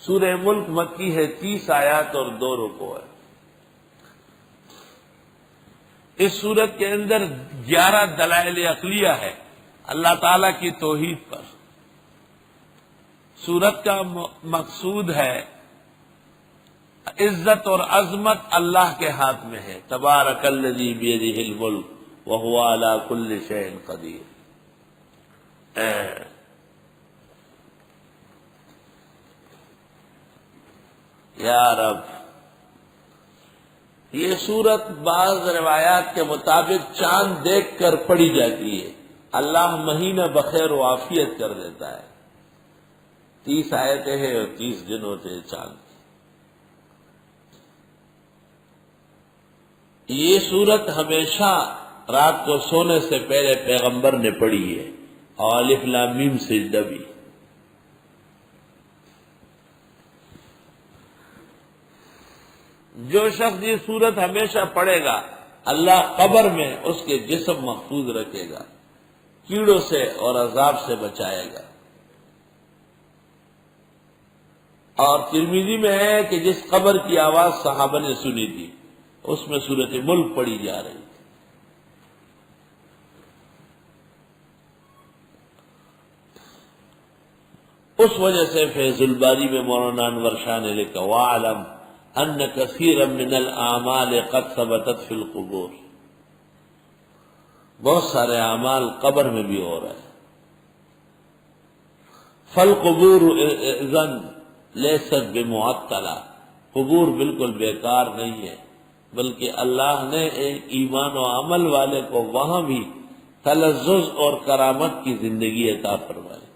سورہ ملک مکی ہے، 30 آیات اور 2 رکوع ہے۔ اس سورت کے اندر 11 دلائل عقلیہ ہے اللہ تعالی کی توحید پر۔ سورت کا مقصود ہے عزت اور عظمت اللہ کے ہاتھ میں ہے، تبارک الذی بیدہ الملک وہو علی کل شیء قدیر۔ یا رب، یہ سورت بعض روایات کے مطابق چاند دیکھ کر پڑھی جاتی ہے، اللہ مہینہ بخیر و عافیت کر دیتا ہے۔ 30 آیتیں ہیں اور 30 دن ہوتے ہیں چاند۔ یہ سورت ہمیشہ رات کو سونے سے پہلے پیغمبر نے پڑھی ہے، اور الف لام میم سجدہ بھی۔ جو شخص یہ سورت ہمیشہ پڑھے گا اللہ قبر میں اس کے جسم محفوظ رکھے گا، کیڑوں سے اور عذاب سے بچائے گا۔ اور ترمذی میں ہے کہ جس قبر کی آواز صحابہ نے سنی تھی اس میں سورۃ ملک پڑھی جا رہی تھی۔ اس وجہ سے فیض الباری میں مولانا انور شاہ نے لکھا وَاعْلَمْ أَنَّ كَثِيرًا مِنَ الْأَعْمَالِ قَدْ ثَبَتَتْ فِي الْقُبُورِ، بہت سارے اعمال قبر میں بھی ہو رہے ہیں۔ فَالْقُبُورُ إِذًا لَيْسَتْ بِمُعَطَّلَةٍ، قبور بالکل بیکار نہیں ہے، بلکہ اللہ نے ایک ایمان و عمل والے کو وہاں بھی تلذذ اور کرامت کی زندگی عطا فرمائی۔